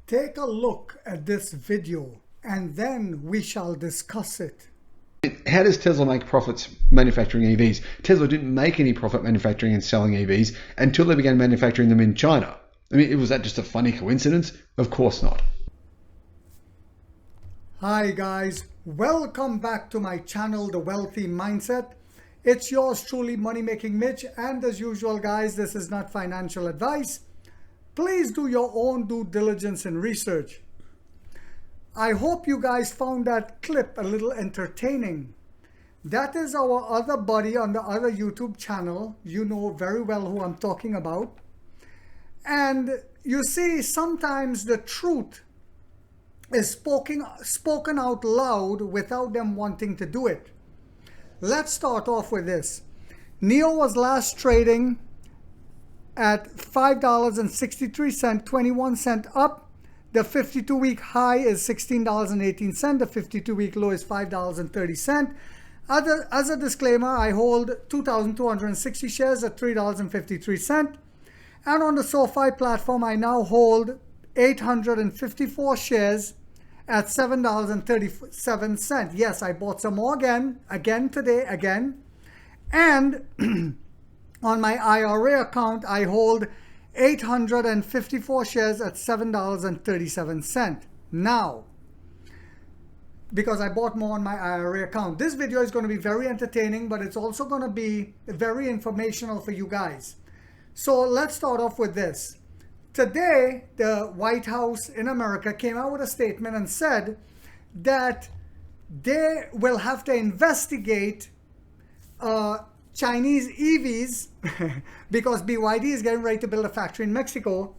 Take a look at this video and then we shall discuss it. How does Tesla make profits manufacturing EVs? Tesla didn't make any profit manufacturing and selling EVs until they began manufacturing them in China. I mean, was that just a funny coincidence? Of course not. Hi guys, welcome back to my channel, The Wealthy Mindset. It's yours truly, Money Making Mitch, and as usual guys, this is not financial advice. Please do your own due diligence and research. I hope you guys found that clip a little entertaining. That is our other buddy on the other YouTube channel. You know very well who I'm talking about. And you see, sometimes the truth is spoken out loud without them wanting to do it. Let's start off with this. NIO was last trading at $5.63, 21 cents up. The 52-week high is $16.18. The 52-week low is $5.30. As a disclaimer, I hold 2,260 shares at $3.53. And on the SoFi platform, I now hold 854 shares at $7.37. Yes, I bought some more again today. And on my IRA account, I hold 854 shares at $7.37. Now, because I bought more on my IRA account. This video is going to be very entertaining, but it's also going to be very informational for you guys. So let's start off with this. Today, the White House in America came out with a statement and said that they will have to investigate Chinese EVs because BYD is getting ready to build a factory in Mexico.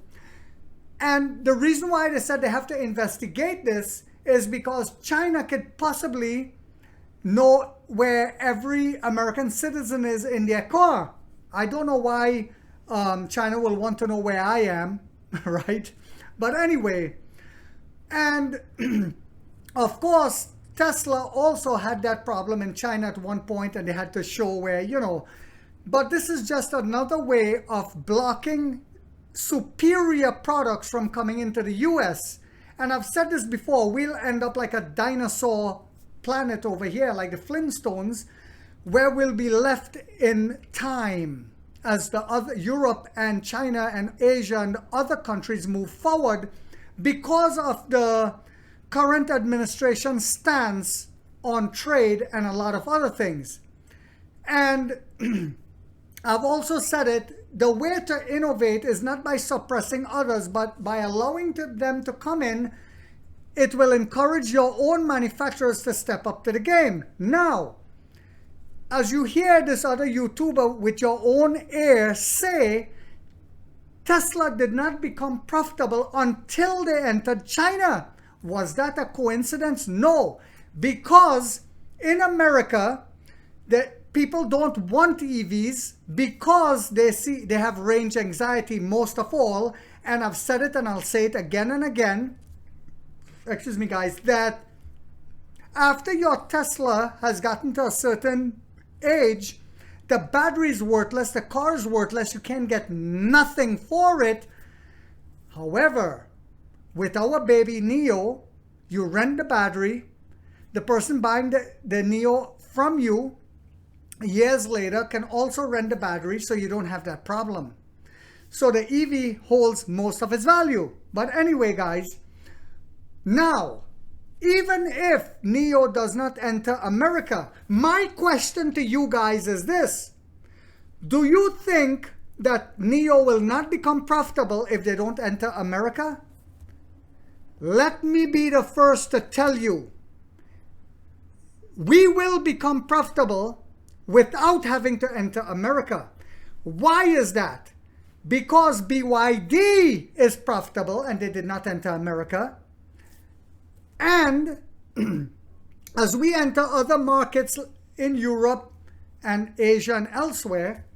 And the reason why they said they have to investigate this is because China could possibly know where every American citizen is in their car. I don't know why China will want to know where I am, right? But anyway, and of course, Tesla also had that problem in China at one point, and they had to show where, but this is just another way of blocking superior products from coming into the US. And I've said this before, we'll end up like a dinosaur planet over here, like the Flintstones, where we'll be left in time as the other Europe and China and Asia and other countries move forward because of the current administration stance on trade and a lot of other things. And I've also said it, the way to innovate is not by suppressing others, but by allowing them to come in. It will encourage your own manufacturers to step up to the game. Now, as you hear this other YouTuber with your own ear say, Tesla did not become profitable until they entered China. Was that a coincidence? No, because in America, the people don't want EVs because they have range anxiety most of all. And I've said it and I'll say it again and again. Excuse me, guys, that after your Tesla has gotten to a certain age, the battery is worthless, the car is worthless, you can get nothing for it. However, with our baby NIO, you rent the battery. The person buying the NIO from you years later can also rent the battery, so you don't have that problem. So the EV holds most of its value. But anyway, guys, now, even if NIO does not enter America, my question to you guys is this. Do you think that NIO will not become profitable if they don't enter America? Let me be the first to tell you, we will become profitable without having to enter America. Why is that? Because BYD is profitable and they did not enter America. And as we enter other markets in Europe and Asia and elsewhere,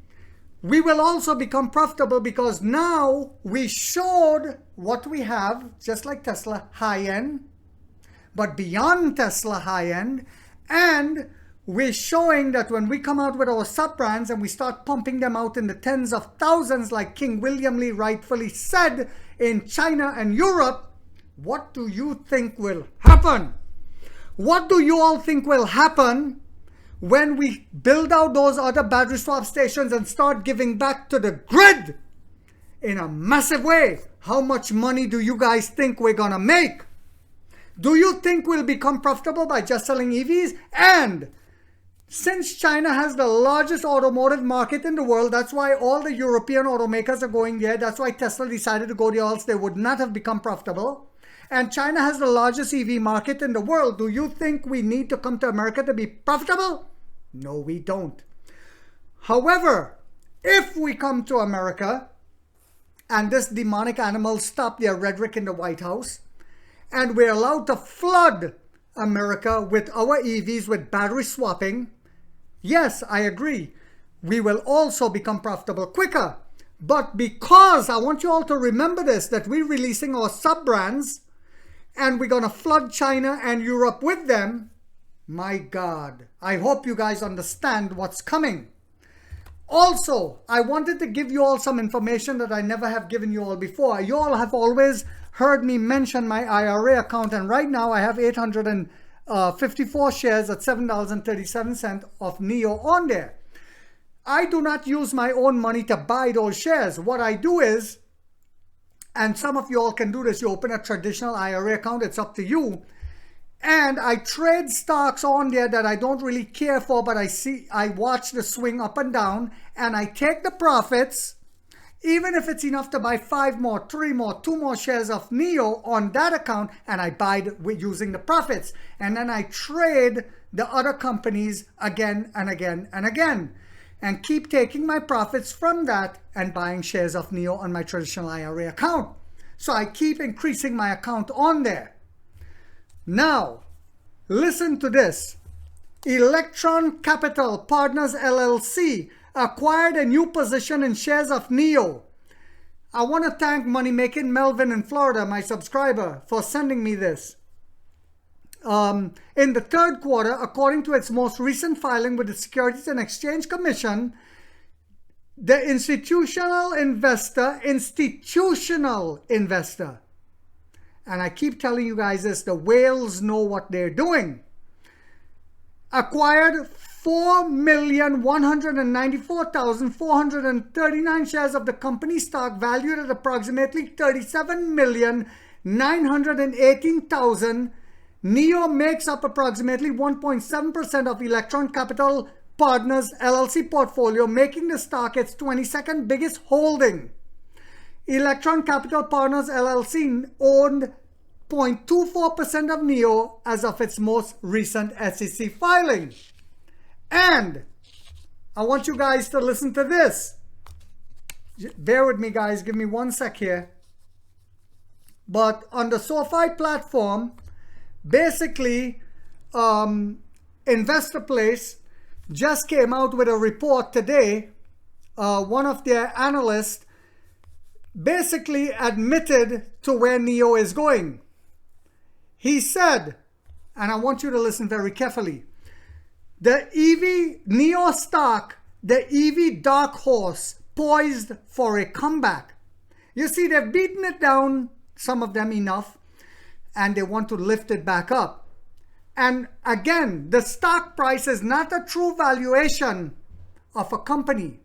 we will also become profitable because now we showed what we have, just like Tesla, high-end, but beyond Tesla high-end. And we're showing that when we come out with our sub-brands and we start pumping them out in the tens of thousands, like King William Lee rightfully said, in China and Europe, What do you think will happen? What do you all think will happen when we build out those other battery swap stations and start giving back to the grid in a massive way? How much money do you guys think we're gonna make? Do you think we'll become profitable by just selling EVs? And since China has the largest automotive market in the world, that's why all the European automakers are going there. That's why Tesla decided to go there, else they would not have become profitable. And China has the largest EV market in the world. Do you think we need to come to America to be profitable? No, we don't. However, if we come to America and this demonic animal stop their rhetoric in the White House, and we're allowed to flood America with our EVs with battery swapping, yes, I agree. We will also become profitable quicker. But because, I want you all to remember this, that we're releasing our sub-brands and we're going to flood China and Europe with them, my God, I hope you guys understand what's coming. Also, I wanted to give you all some information that I never have given you all before. You all have always heard me mention my IRA account, and right now I have 854 shares at $7.37 of NEO on there. I do not use my own money to buy those shares. What I do is, and some of you all can do this, you open a traditional IRA account, it's up to you. And I trade stocks on there that I don't really care for, but I watch the swing up and down, and I take the profits, even if it's enough to buy 5 more, 3 more, 2 more shares of NEO on that account, and I buy using the profits. And then I trade the other companies again and again and again, and keep taking my profits from that and buying shares of NEO on my traditional IRA account. So I keep increasing my account on there. Now, listen to this. Electron Capital Partners LLC acquired a new position in shares of NEO. I want to thank Money Making Melvin in Florida, my subscriber, for sending me this. In the third quarter, according to its most recent filing with the Securities and Exchange Commission, the institutional investor, and I keep telling you guys this, the whales know what they're doing, acquired 4,194,439 shares of the company stock valued at approximately $37,918,000. NEO makes up approximately 1.7% of Electron Capital Partners LLC portfolio, making the stock its 22nd biggest holding. Electron Capital Partners LLC owned 0.24% of NEO as of its most recent SEC filing. And I want you guys to listen to this. Bear with me, guys. Give me 1 sec here. But on the SoFi platform, basically, Investor Place just came out with a report today. One of their analysts basically admitted to where NEO is going. He said, and I want you to listen very carefully, the EV NEO stock, the EV dark horse, poised for a comeback. You see, they've beaten it down, some of them enough, and they want to lift it back up. And again, the stock price is not a true valuation of a company.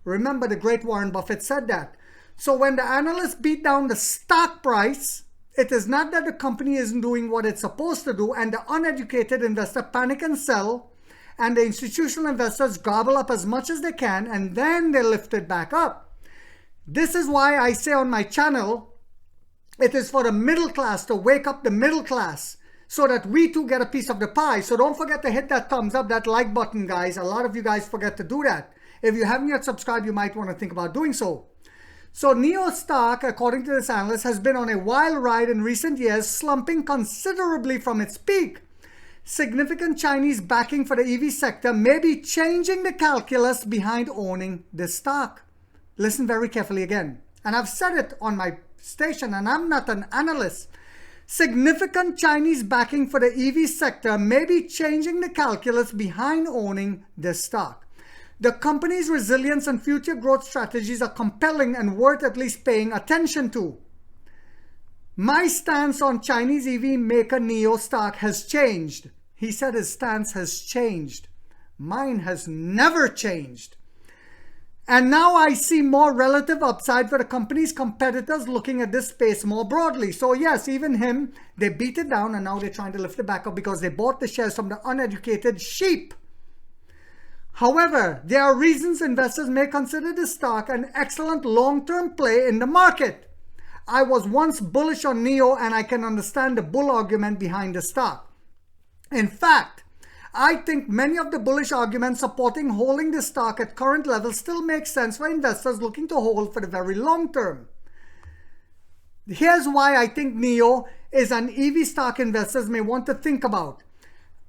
Remember, the great Warren Buffett said that. So when the analysts beat down the stock price, it is not that the company isn't doing what it's supposed to do, and the uneducated investor panic and sell, and the institutional investors gobble up as much as they can, and then they lift it back up. This is why I say on my channel, it is for the middle class to wake up the middle class so that we too get a piece of the pie. So don't forget to hit that thumbs up, that like button, guys. A lot of you guys forget to do that. If you haven't yet subscribed, you might want to think about doing so. So NEO stock, according to this analyst, has been on a wild ride in recent years, slumping considerably from its peak. Significant Chinese backing for the EV sector may be changing the calculus behind owning this stock. Listen very carefully again. And I've said it on my station, and I'm not an analyst. Significant Chinese backing for the EV sector may be changing the calculus behind owning this stock. The company's resilience and future growth strategies are compelling and worth at least paying attention to. My stance on Chinese EV maker NIO stock has changed. He said his stance has changed. Mine has never changed. And now I see more relative upside for the company's competitors looking at this space more broadly. So yes, even him, they beat it down and now they're trying to lift it back up because they bought the shares from the uneducated sheep. However, there are reasons investors may consider this stock an excellent long-term play in the market. I was once bullish on NIO and I can understand the bull argument behind the stock. In fact, I think many of the bullish arguments supporting holding the stock at current levels still make sense for investors looking to hold for the very long term. Here's why I think NIO is an EV stock investors may want to think about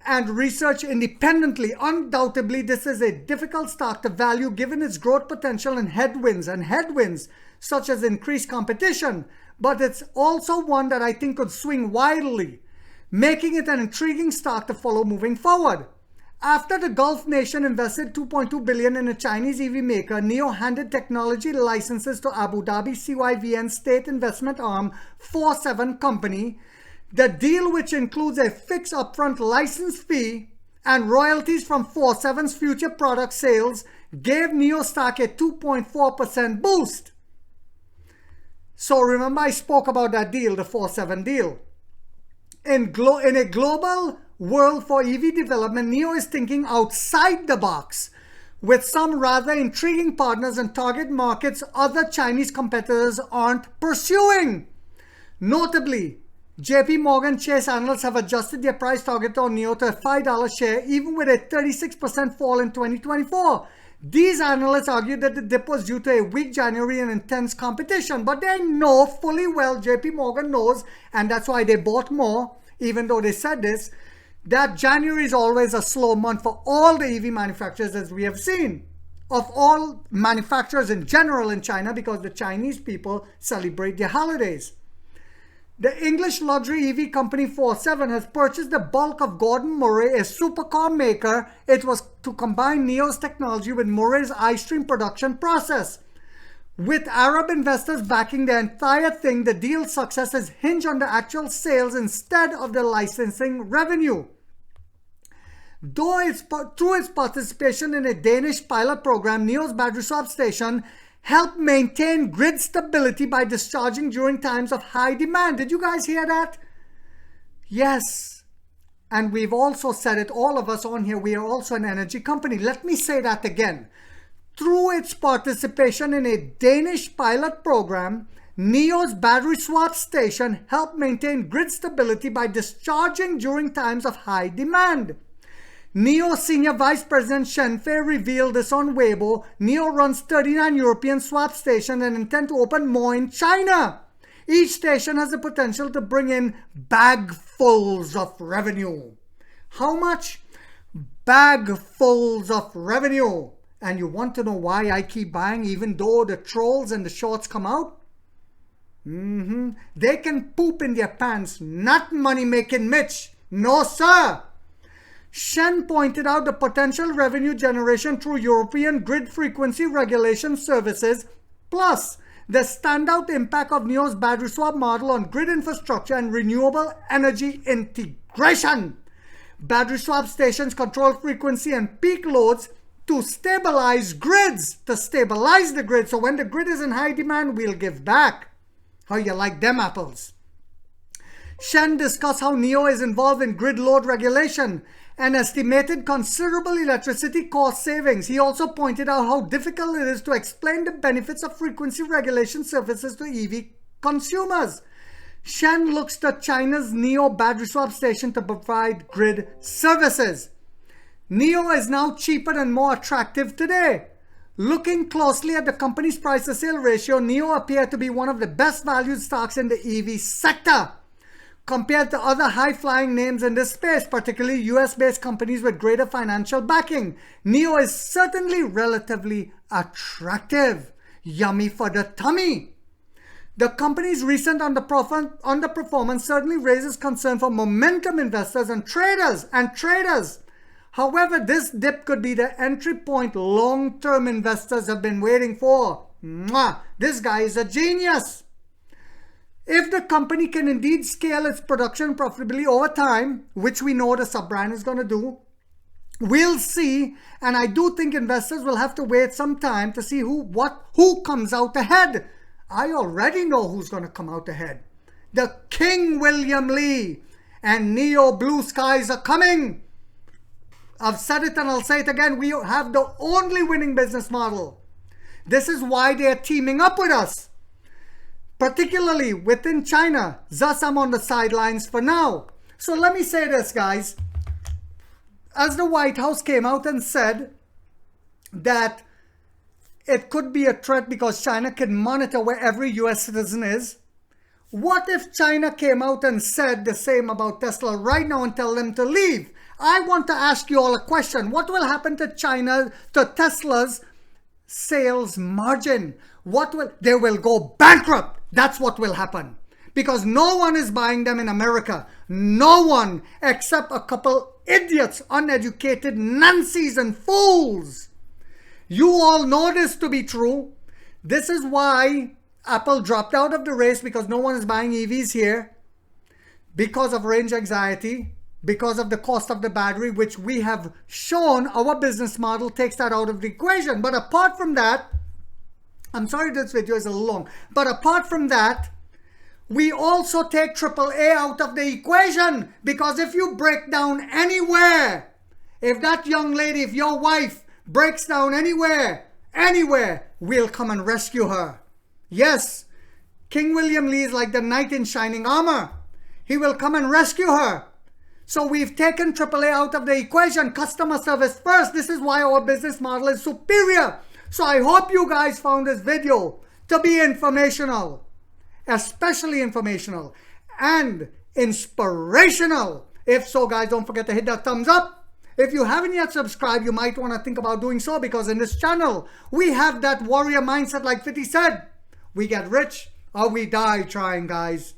and research independently. Undoubtedly, this is a difficult stock to value given its growth potential and headwinds such as increased competition, but it's also one that I think could swing wildly, making it an intriguing stock to follow moving forward. After the Gulf nation invested $2.2 billion in a Chinese EV maker, NIO handed technology licenses to Abu Dhabi CYVN state investment arm 47 company. The deal, which includes a fixed upfront license fee and royalties from 47's future product sales, gave NIO stock a 2.4% boost. So remember I spoke about that deal, the 47 deal. In a global world for EV development, NIO is thinking outside the box with some rather intriguing partners and target markets other Chinese competitors aren't pursuing. Notably, JP Morgan Chase analysts have adjusted their price target on NIO to a $5 share even with a 36% fall in 2024. These analysts argue that the dip was due to a weak January and intense competition, but they know fully well, JP Morgan knows, and that's why they bought more, even though they said this, that January is always a slow month for all the EV manufacturers, as we have seen, of all manufacturers in general in China, because the Chinese people celebrate their holidays. The English luxury EV company 47 has purchased the bulk of Gordon Murray, a supercar maker. It was to combine NIO's technology with Murray's iStream production process. With Arab investors backing the entire thing, the deal's success is hinged on the actual sales instead of the licensing revenue. Through its participation in a Danish pilot program, NIO's battery swap station help maintain grid stability by discharging during times of high demand. Did you guys hear that? Yes. And we've also said it, all of us on here, we are also an energy company. Let me say that again. Through its participation in a Danish pilot program, NIO's battery swap station helped maintain grid stability by discharging during times of high demand. NIO Senior Vice President Shen Fei revealed this on Weibo. NIO runs 39 European swap stations and intend to open more in China. Each station has the potential to bring in bagfuls of revenue. How much? Bagfuls of revenue. And you want to know why I keep buying even though the trolls and the shorts come out? They can poop in their pants, not money making Mitch. No sir. Shen pointed out the potential revenue generation through European grid frequency regulation services, plus the standout impact of NIO's battery swap model on grid infrastructure and renewable energy integration. Battery swap stations control frequency and peak loads to stabilize grids, to stabilize the grid. So when the grid is in high demand, we'll give back. How you like them apples? Shen discussed how NIO is involved in grid load regulation and estimated considerable electricity cost savings. He also pointed out how difficult it is to explain the benefits of frequency regulation services to EV consumers. Shen looks to China's NIO battery swap station to provide grid services. NIO is now cheaper and more attractive today. Looking closely at the company's price-to-sale ratio, NIO appeared to be one of the best valued stocks in the EV sector. Compared to other high-flying names in this space, particularly US-based companies with greater financial backing, NIO is certainly relatively attractive. Yummy for the tummy. The company's recent underperformance certainly raises concern for momentum investors and traders. However, this dip could be the entry point long-term investors have been waiting for. This guy is a genius. If the company can indeed scale its production profitably over time, which we know the sub-brand is going to do, we'll see. And I do think investors will have to wait some time to see who comes out ahead. I already know who's going to come out ahead. The King William Lee and Neo Blue Skies are coming. I've said it and I'll say it again. We have the only winning business model. This is why they're teaming up with us, particularly within China. Thus, I'm on the sidelines for now. So let me say this, guys. As the White House came out and said that it could be a threat because China can monitor where every US citizen is, what if China came out and said the same about Tesla right now and tell them to leave? I want to ask you all a question. What will happen to Tesla's sales margin? They will go bankrupt. That's what will happen. Because no one is buying them in America. No one except a couple idiots, uneducated Nancy's and fools. You all know this to be true. This is why Apple dropped out of the race, because no one is buying EVs here, because of range anxiety, because of the cost of the battery, which we have shown our business model takes that out of the equation. But apart from that, I'm sorry this video is a little long, but apart from that, we also take AAA out of the equation, because if you break down anywhere, if that young lady, if your wife breaks down anywhere, we'll come and rescue her. Yes, King William Lee is like the knight in shining armor. He will come and rescue her. So we've taken AAA out of the equation. Customer service first. This is why our business model is superior. So I hope you guys found this video to be informational, especially informational and inspirational. If so, guys, don't forget to hit that thumbs up. If you haven't yet subscribed, you might want to think about doing so, because in this channel, we have that warrior mindset like 50 said. We get rich or we die trying, guys.